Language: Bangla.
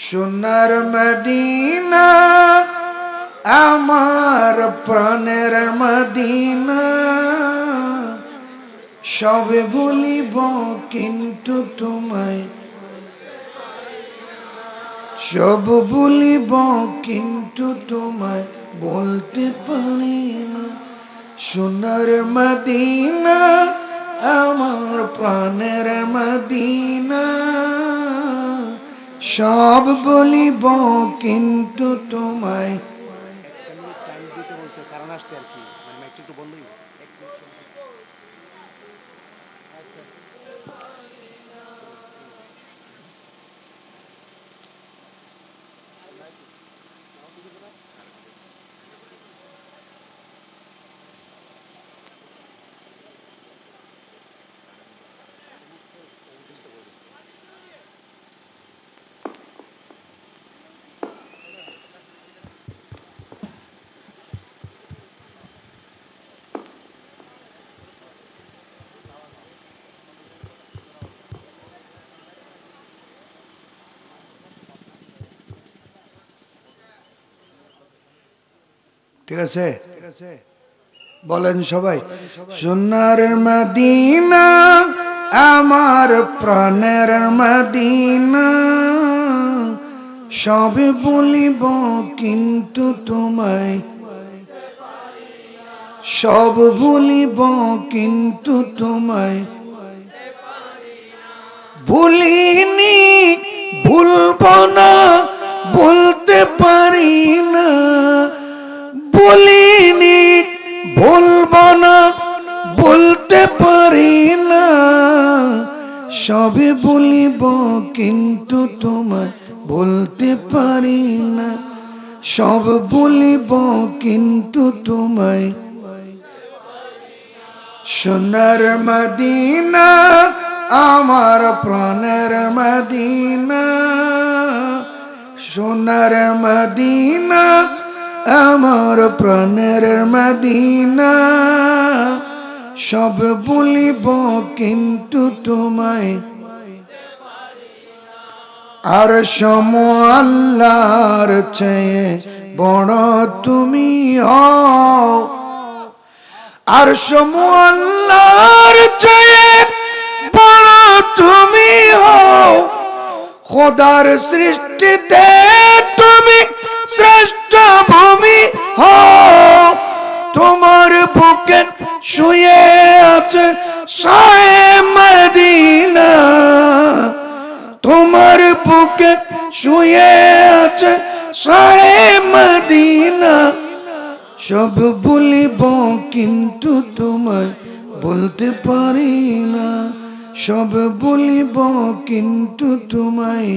সোনার মদিনা আমার প্রাণের মদিনা, সবে বলিব কিন্তু তোমায়, সব বলিব কিন্তু তোমায় বলতে পারি না। সোনার মদিনা আমার প্রাণের মদিনা, সব বলিব কিন্তু তোমায়। কারণ আসছে আর কি, মানে একটু বন্ধই ঠিক আছে, বলেন সবাই। সোনার মদিনা আমার প্রাণের মদিনা, সব বলিব কিন্তু তোমায়, সব ভুলিব কিন্তু তোমায় ভুলিনি, ভুলব না, বলতে পারি না। বলিনি, ভুলব না, বলতে পারি না। সবে বলিব কিন্তু তোমায় বলতে পারি না। সব বলিব কিন্তু তোমায়। সোনার মদিনা আমার প্রাণের মদিনা, সোনার মদিনা আমার প্রাণের মদিনা, সব বলিব কিন্তু তোমায়। আর সম আল্লাহর চেয়ে বড় তুমি হও, আর সম আল্লাহর চেয়ে বড় তুমি হও। খোদার সৃষ্টিতে তুমি শ্রেষ্ঠ ভূমি হও। তোমার বুকে শুয়ে আছে শাহে মদিনা, তোমার বুকে শুয়ে আছে শাহে মদিনা। সব বলিব কিন্তু তোমায় বলতে পারি না। সব বলিব কিন্তু তোমায়